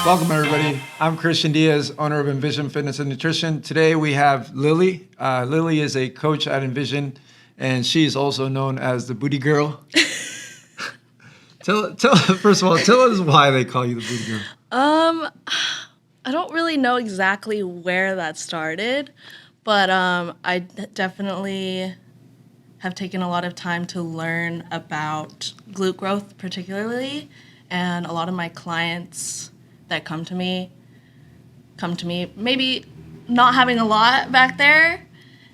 Welcome, everybody. I'm Christian Diaz, owner of Envision Fitness and Nutrition. Today we have Lili. Lili is a coach at Envision, and she is also known as the Booty Girl. First of all, tell us why they call you the Booty Girl. I don't really know exactly where that started, but I definitely have taken a lot of time to learn about glute growth particularly, and a lot of my clients that come to me maybe not having a lot back there,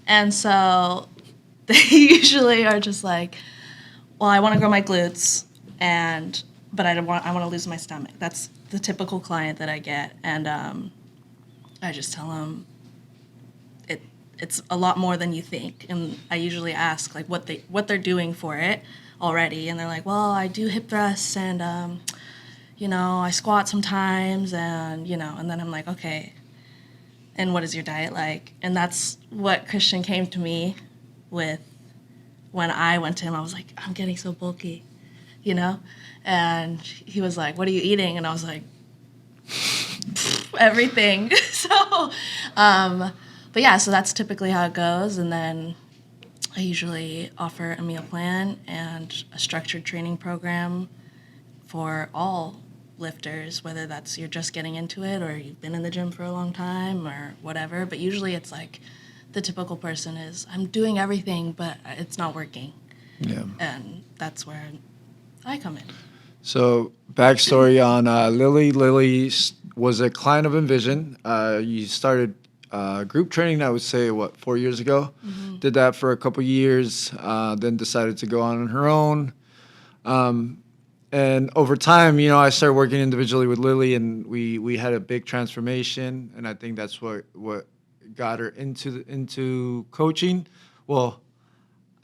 and so they usually are just like, well, I want to grow my glutes, but I want to lose my stomach. That's the typical client that I get, and I just tell them it's a lot more than you think. And I usually ask like what they're doing for it already, and they're like, well, I do hip thrusts and I squat sometimes, and and then I'm like, okay, and what is your diet like? And that's what Christian came to me with when I went to him. I was like, I'm getting so bulky, and he was like, what are you eating? And I was like, everything. So so that's typically how it goes. And then I usually offer a meal plan and a structured training program for all lifters, whether that's you're just getting into it or you've been in the gym for a long time or whatever. But usually it's like the typical person is, I'm doing everything, but it's not working. Yeah. And that's where I come in. So, backstory on Lili. Lili was a client of Envision. You started group training, I would say, 4 years ago? Mm-hmm. Did that for a couple years, then decided to go on her own. And over time, I started working individually with Lili, and we had a big transformation, and I think that's what got her into coaching. Well,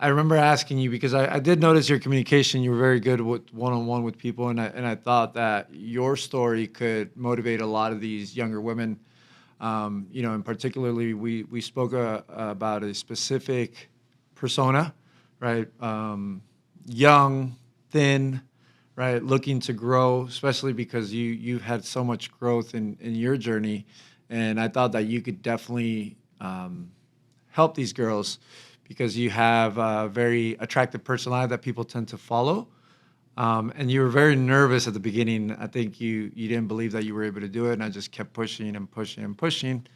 I remember asking you because I did notice your communication. You were very good with one-on-one with people, and I thought that your story could motivate a lot of these younger women. And particularly we spoke about a specific persona, right? Young, thin, right? Looking to grow, especially because you've had so much growth in your journey, and I thought that you could definitely help these girls because you have a very attractive personality that people tend to follow. And you were very nervous at the beginning. I think you didn't believe that you were able to do it, and I just kept pushing and pushing and pushing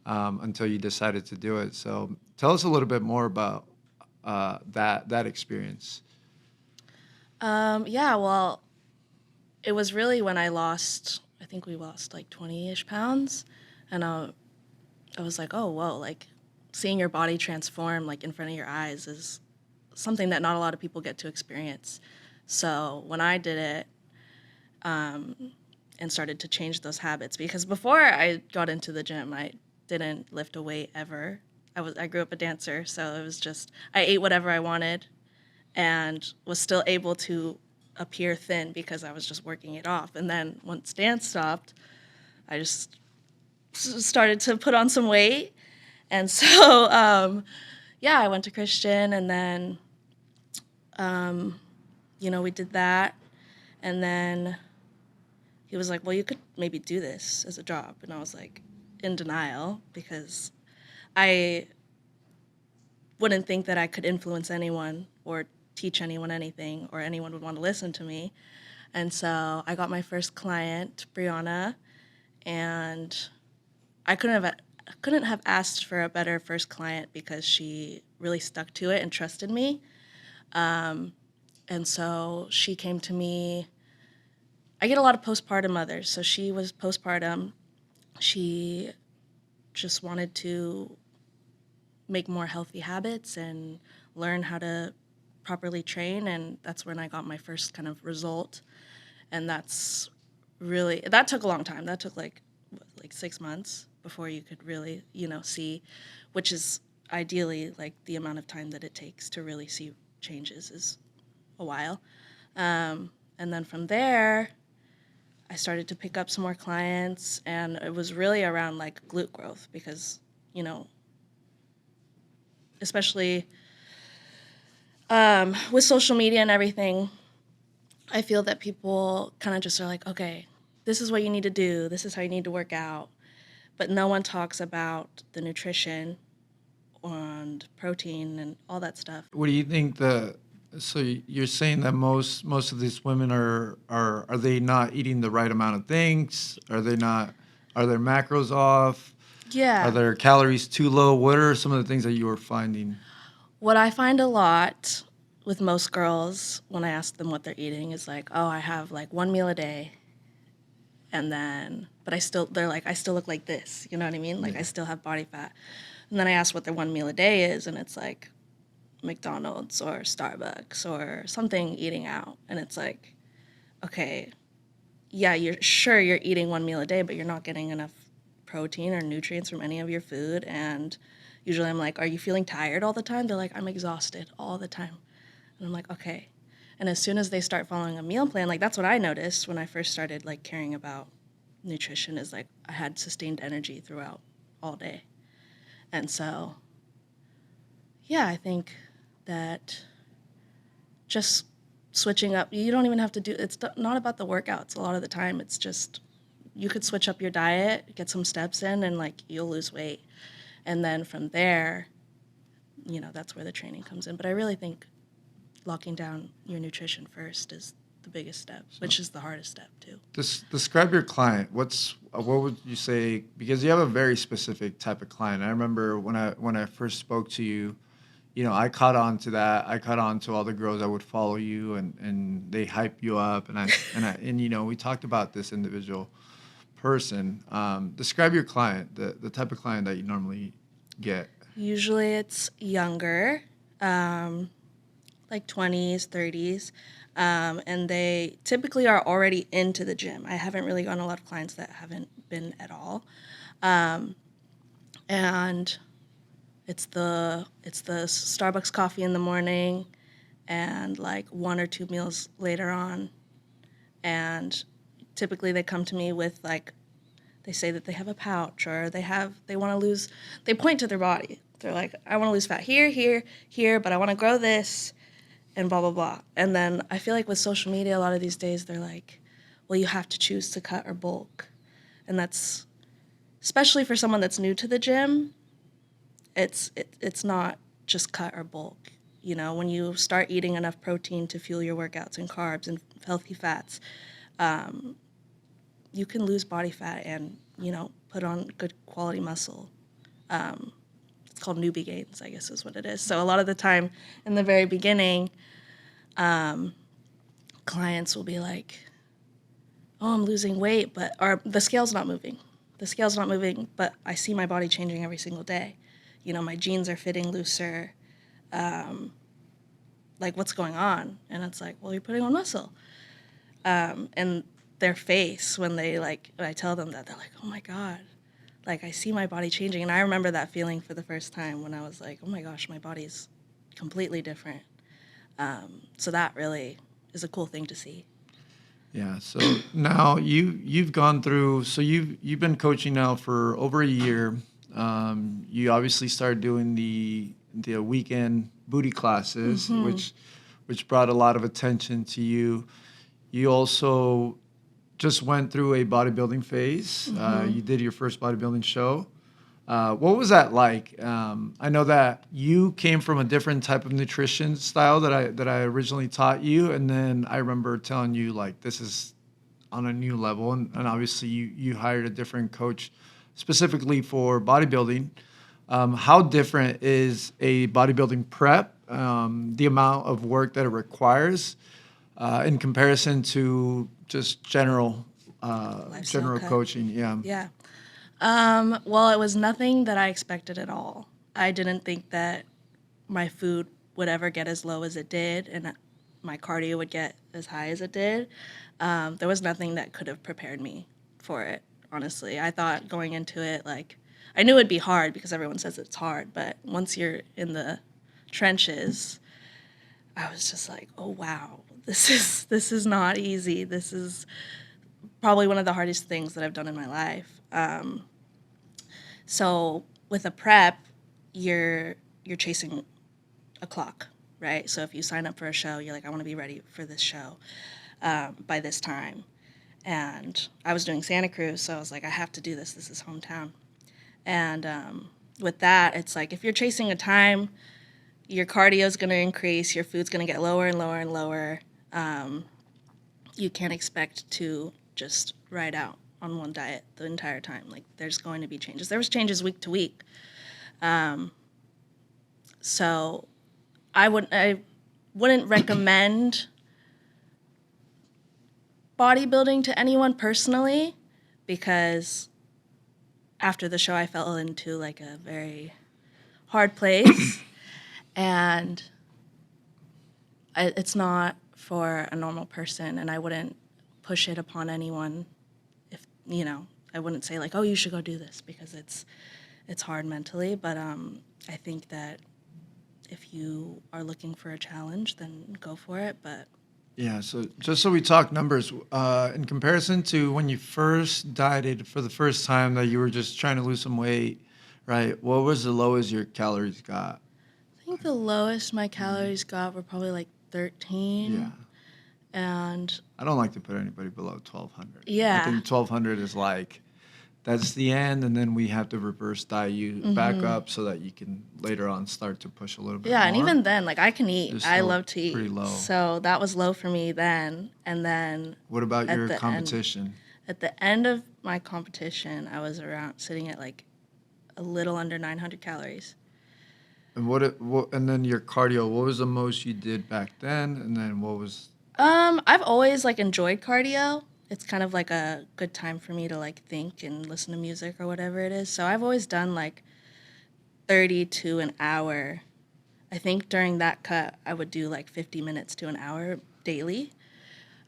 until you decided to do it. So tell us a little bit more about that experience. Well, it was really when I think we lost like 20-ish pounds, and I was like, oh, whoa, like seeing your body transform like in front of your eyes is something that not a lot of people get to experience. So when I did it and started to change those habits, because before I got into the gym, I didn't lift a weight ever. I grew up a dancer, so it was just I ate whatever I wanted and was still able to appear thin because I was just working it off. And then once dance stopped, I just started to put on some weight. And so, I went to Christian, and then, we did that. And then he was like, well, you could maybe do this as a job. And I was like, in denial, because I wouldn't think that I could influence anyone or teach anyone anything or anyone would want to listen to me. And so I got my first client, Brianna, and I couldn't have asked for a better first client because she really stuck to it and trusted me. And so she came to me. I get a lot of postpartum mothers, so she was postpartum. She just wanted to make more healthy habits and learn how to properly train, and that's when I got my first kind of result. And that took a long time. That took like 6 months before you could really, see, which is ideally like the amount of time that it takes to really see changes is a while. And then from there, I started to pick up some more clients, and it was really around like glute growth because, especially with social media and everything, I feel that people kind of just are like, okay, this is what you need to do. This is how you need to work out. But no one talks about the nutrition and protein and all that stuff. What do you think so you're saying that most of these women are they not eating the right amount of things? Are their macros off? Yeah. Are their calories too low? What are some of the things that you are finding? What I find a lot with most girls when I ask them what they're eating is like, oh, I have like one meal a day. And then, but they're like, I still look like this. You know what I mean? Like I still have body fat. And then I ask what their one meal a day is, and it's like McDonald's or Starbucks or something eating out. And it's like, okay, yeah, you're eating one meal a day, but you're not getting enough protein or nutrients from any of your food. And usually I'm like, are you feeling tired all the time? They're like, I'm exhausted all the time. And I'm like, okay. And as soon as they start following a meal plan, like that's what I noticed when I first started like caring about nutrition, is like I had sustained energy throughout all day. And so, yeah, I think that just switching up, you don't even have to it's not about the workouts a lot of the time. It's just, you could switch up your diet, get some steps in, and like you'll lose weight. And then from there, that's where the training comes in. But I really think locking down your nutrition first is the biggest step, which is the hardest step too. Describe your client. What would you say? Because you have a very specific type of client. I remember when I first spoke to you, I caught on to that. I caught on to all the girls that would follow you and they hype you up. And we talked about this individual person. Describe your client, the type of client that you normally get. Usually it's younger, like 20s, 30s. And they typically are already into the gym. I haven't really gotten a lot of clients that haven't been at all. And it's the Starbucks coffee in the morning and like 1 or 2 meals later on. And typically they come to me with like, they say that they have a pouch, or they point to their body. They're like, I want to lose fat here, here, here, but I want to grow this, and blah, blah, blah. And then I feel like with social media, a lot of these days, they're like, well, you have to choose to cut or bulk. And that's, especially for someone that's new to the gym, it's not just cut or bulk. When you start eating enough protein to fuel your workouts and carbs and healthy fats, you can lose body fat and, put on good quality muscle. It's called Newbie gains, I guess is what it is. So a lot of the time in the very beginning, clients will be like, oh, I'm losing weight, or the scale's not moving. The scale's not moving, but I see my body changing every single day. My jeans are fitting looser. Like, what's going on? And it's like, well, you're putting on muscle. And their face when I tell them that, they're like, oh my God, like I see my body changing. And I remember that feeling for the first time when I was like, oh my gosh, my body's completely different. So that really is a cool thing to see. Yeah. So now you've gone through. So you've been coaching now for over a year. You obviously started doing the weekend booty classes, which brought a lot of attention to you. You also just went through a bodybuilding phase. You did your first bodybuilding show. What was that like? I know that you came from a different type of nutrition style that I originally taught you, and then I remember telling you like this is on a new level, and obviously you hired a different coach specifically for bodybuilding. How different is a bodybuilding prep? The amount of work that it requires in comparison to just general coaching. Yeah. Well, it was nothing that I expected at all. I didn't think that my food would ever get as low as it did, and my cardio would get as high as it did. There was nothing that could have prepared me for it, honestly. I thought going into it, like, I knew it'd be hard because everyone says it's hard, but once you're in the trenches, I was just like, oh wow, this is not easy. This is probably one of the hardest things that I've done in my life. So with a prep, you're chasing a clock, right? So if you sign up for a show, you're like, I want to be ready for this show by this time. and I was doing Santa Cruz, so I was like, I have to do this. This is hometown. And with that, it's like if you're chasing a time, your cardio is going to increase, your food's going to get lower and lower and lower. You can't expect to just ride out on one diet the entire time. Like, there's going to be changes. There was changes week to week. So I wouldn't recommend bodybuilding to anyone personally, because after the show I fell into like a very hard place and it's not for a normal person, and I wouldn't push it upon anyone. If I wouldn't say like, oh, you should go do this, because it's hard mentally, but I think that if you are looking for a challenge, then go for it. But Yeah, so just so we talk numbers, in comparison to when you first dieted for the first time that you were just trying to lose some weight, right? What was the lowest your calories got? I think the lowest my calories got were probably like 13. Yeah. And I don't like to put anybody below 1,200. Yeah. I think 1,200 is like, that's the end, and then we have to reverse diet you back up so that you can later on start to push a little bit more. And even then, like, I can eat. It's I still love to eat. pretty low. So that was low for me then. And then What about at your the competition? at the end of my competition, I was sitting at like a little under 900 calories. And and then your cardio, what was the most you did back then? And then what was... I've always like enjoyed cardio. It's kind of like a good time for me to like think and listen to music or whatever it is. So I've always done like 30 to an hour. I think during that cut, I would do like 50 minutes to an hour daily.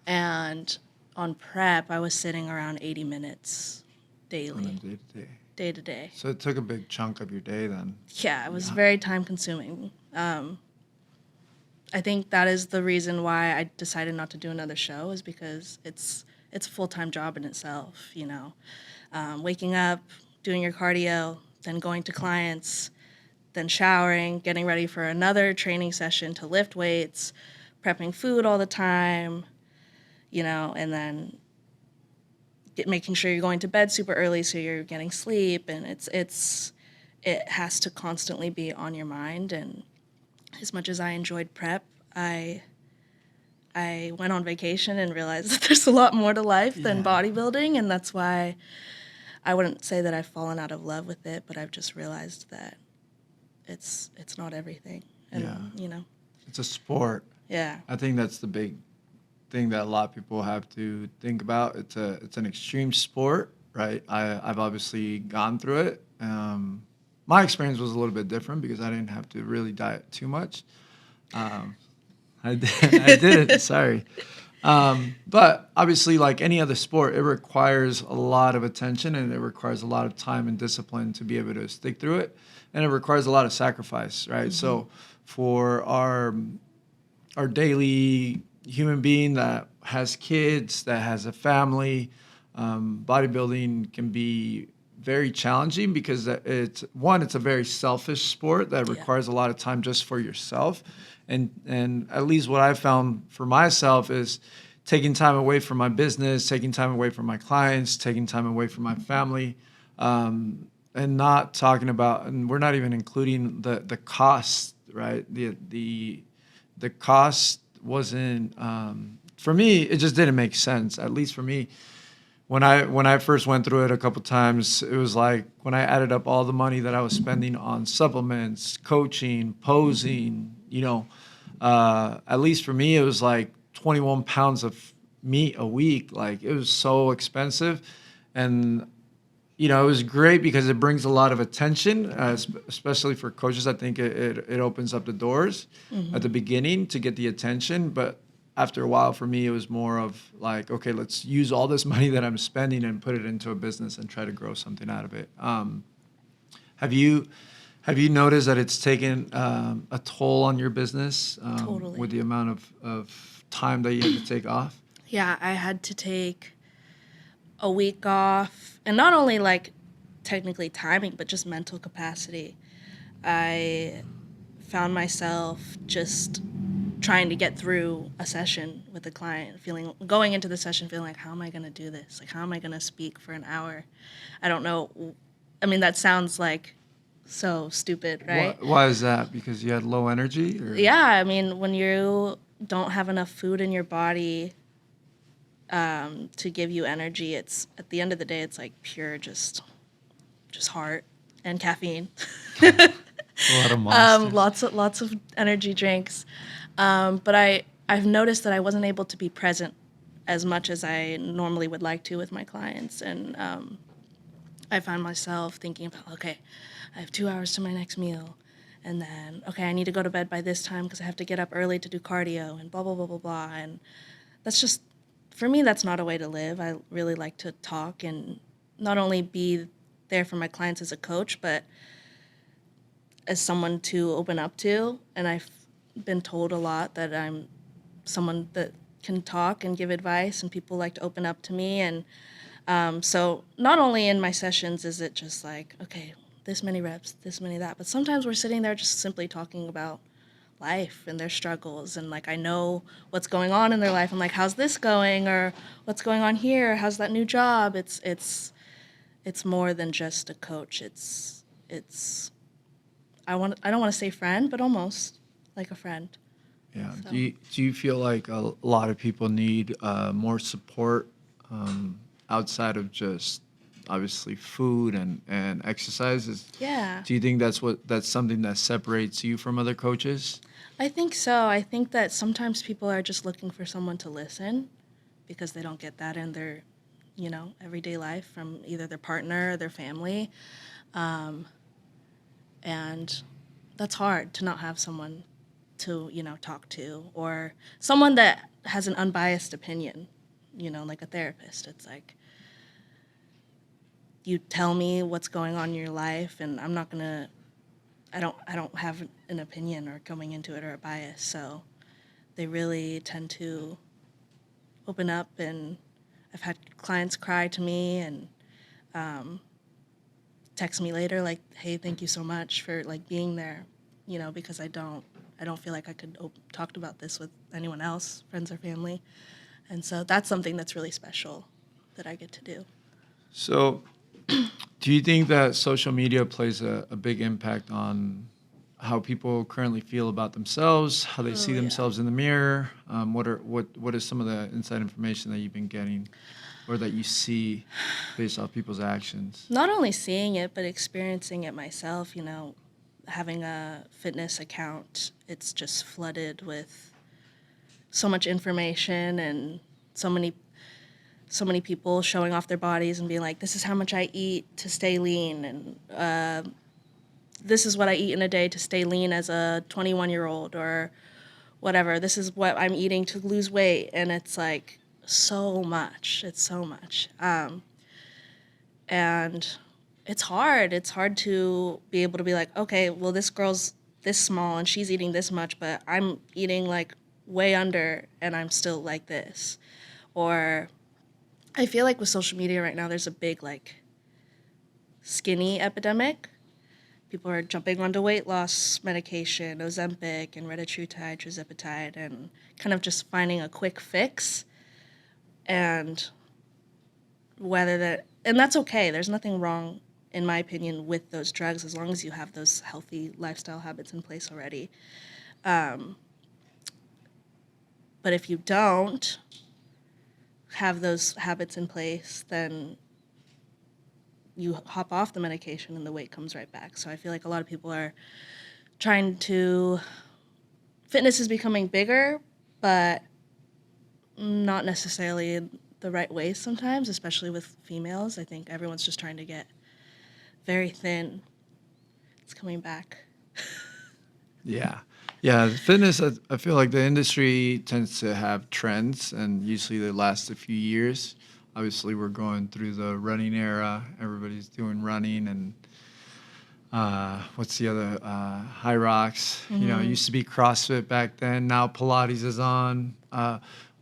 And on prep, I was sitting around 80 minutes daily, Day to day. day to day. So it took a big chunk of your day then. Yeah, it was very time consuming. I think that is the reason why I decided not to do another show, is because it's a full-time job in itself, waking up, doing your cardio, then going to clients, then showering, getting ready for another training session to lift weights, prepping food all the time, and then making sure you're going to bed super early so you're getting sleep, and it has to constantly be on your mind. And as much as I enjoyed prep, I went on vacation and realized that there's a lot more to life than bodybuilding, and that's why I wouldn't say that I've fallen out of love with it, but I've just realized that it's not everything. And, It's a sport. Yeah. I think that's the big thing that a lot of people have to think about. It's an extreme sport, right? I've obviously gone through it. My experience was a little bit different because I didn't have to really diet too much. I did. Sorry. But obviously, like any other sport, it requires a lot of attention, and it requires a lot of time and discipline to be able to stick through it. And it requires a lot of sacrifice, right? So for our daily human being that has kids, that has a family, bodybuilding can be very challenging because it's a very selfish sport that requires a lot of time just for yourself. And at least what I've found for myself is taking time away from my business, taking time away from my clients, taking time away from my family, and not talking about, and we're not even including the cost, right? The cost wasn't, for me, it just didn't make sense, at least for me. When I first went through it a couple times, it was like when I added up all the money that I was spending on supplements, coaching, posing, at least for me, it was like 21 pounds of meat a week. Like, it was so expensive. And, it was great because it brings a lot of attention, especially for coaches. I think it opens up the doors at the beginning to get the attention. But after a while, for me, it was more of like, okay, let's use all this money that I'm spending and put it into a business and try to grow something out of it. Have you noticed that it's taken a toll on your business Totally. with the amount of time that you had to take off? Yeah, I had to take a week off, and not only like technically timing, but just mental capacity. I found myself just trying to get through a session with a client, going into the session feeling like, how am I going to do this? Like, how am I going to speak for an hour? I don't know. I mean, that sounds like so stupid, right? Why is that? Because you had low energy? Or? Yeah, I mean, when you don't have enough food in your body to give you energy, it's at the end of the day, it's like pure just heart and caffeine. A lot of monsters. Lots of energy drinks. But I've noticed that I wasn't able to be present as much as I normally would like to with my clients. And I find myself thinking about, okay, I have 2 hours to my next meal. And then, okay, I need to go to bed by this time because I have to get up early to do cardio and blah, blah, blah, blah, blah. And that's just, for me, that's not a way to live. I really like to talk and not only be there for my clients as a coach, but as someone to open up to. And I've been told a lot that I'm someone that can talk and give advice, and people like to open up to me. And so not only in my sessions is it just like, okay, this many reps, this many that, but sometimes we're sitting there just simply talking about life and their struggles, and like I know what's going on in their life. I'm like, how's this going, or what's going on here? How's that new job? It's more than just a coach. It's I don't want to say friend, but almost like a friend. Yeah. So. Do you feel like a lot of people need more support outside of just obviously food and exercises? Yeah. Do you think that's something that separates you from other coaches? I think so. I think that sometimes people are just looking for someone to listen because they don't get that in their, everyday life from either their partner or their family. And that's hard to not have someone to, talk to, or someone that has an unbiased opinion, like a therapist. It's like, you tell me what's going on in your life, and I'm not gonna, I don't have an opinion or coming into it or a bias. So they really tend to open up, and I've had clients cry to me and text me later like, hey, thank you so much for like being there, because I don't feel like I could talk about this with anyone else, friends or family. And so that's something that's really special that I get to do. So do you think that social media plays a big impact on how people currently feel about themselves, how they see themselves in the mirror? What is some of the inside information that you've been getting or that you see based off people's actions? Not only seeing it, but experiencing it myself, having a fitness account, it's just flooded with so much information and so many people showing off their bodies and being like, this is how much I eat to stay lean, and this is what I eat in a day to stay lean as a 21-year-old, or whatever. This is what I'm eating to lose weight, and it's like so much. It's so much. And it's hard. It's hard to be able to be like, okay, well, this girl's this small and she's eating this much, but I'm eating like way under and I'm still like this. Or I feel like with social media right now, there's a big like skinny epidemic. People are jumping onto weight loss medication, Ozempic and Tirzepatide, Tirzepatide, and kind of just finding a quick fix. And that's okay. There's nothing wrong, in my opinion, with those drugs as long as you have those healthy lifestyle habits in place already. But if you don't have those habits in place, then you hop off the medication and the weight comes right back. So I feel like a lot of people are fitness is becoming bigger, but not necessarily in the right way sometimes, especially with females. I think everyone's just trying to get very thin. It's coming back. Yeah. Yeah, fitness, I feel like the industry tends to have trends, and usually they last a few years. Obviously, we're going through the running era. Everybody's doing running, and what's the other? High rocks. Mm-hmm. It used to be CrossFit back then. Now Pilates is on.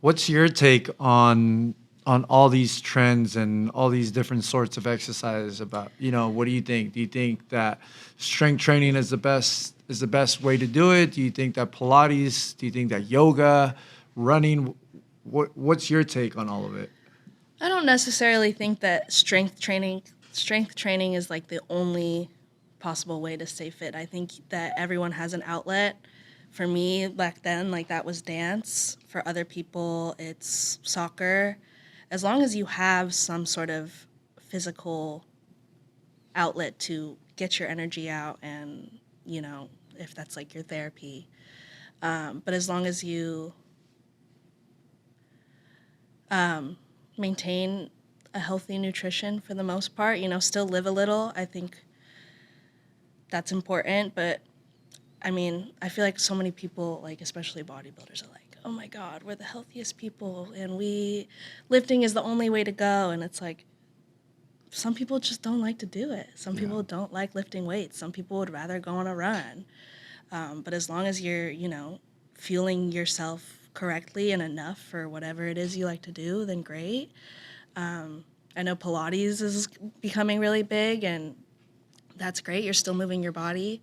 What's your take on all these trends and all these different sorts of exercise? About what do you think? Do you think that strength training is the best is the best way to do it? Do you think that Pilates? Do you think that yoga, running? What's your take on all of it? I don't necessarily think that strength training is like the only possible way to stay fit. I think that everyone has an outlet. For me, back then, like that was dance. For other people, it's soccer. As long as you have some sort of physical outlet to get your energy out and, you know, if that's like your therapy. But as long as you maintain a healthy nutrition for the most part, you know, still live a little, I think that's important. But I mean, I feel like so many people, like especially bodybuilders, are like, oh my God, we're the healthiest people and lifting is the only way to go. And it's like, some people just don't like to do it. Some people don't like lifting weights. Some people would rather go on a run. But as long as you're, you know, fueling yourself correctly and enough for whatever it is you like to do, then great. I know Pilates is becoming really big, and that's great. You're still moving your body,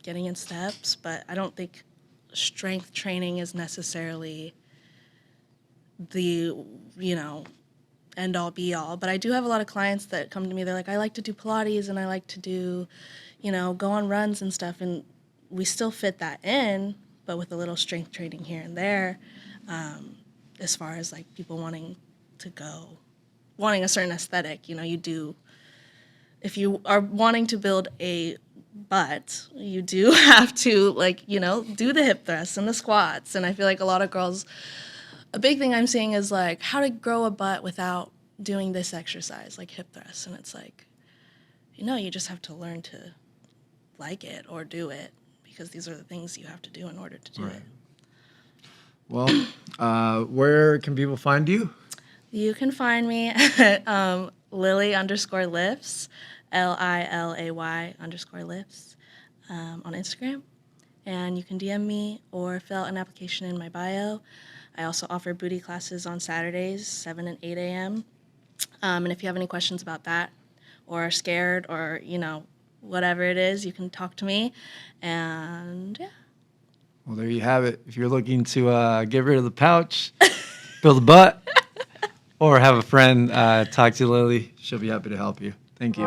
getting in steps, but I don't think strength training is necessarily the, you know, end all be all. But I do have a lot of clients that come to me, they're like, I like to do Pilates and I like to do, you know, go on runs and stuff, and we still fit that in, but with a little strength training here and there, as far as like people wanting a certain aesthetic, you know, if you are wanting to build a butt, you do have to, like, you know, do the hip thrusts and the squats. And I feel like a lot of girls, a big thing I'm seeing is like how to grow a butt without doing this exercise, like hip thrusts. And it's like, you know, you just have to learn to like it or do it, because these are the things you have to do in order to do it. Well, where can people find you? You can find me at Lili_lifts, LILAY_lifts, on Instagram. And you can DM me or fill out an application in my bio. I also offer booty classes on Saturdays, 7 and 8 a.m. And if you have any questions about that or are scared or, you know, whatever it is, you can talk to me. And yeah. Well, there you have it. If you're looking to get rid of the pouch, build a butt, or have a friend talk to Lili, she'll be happy to help you. Thank you.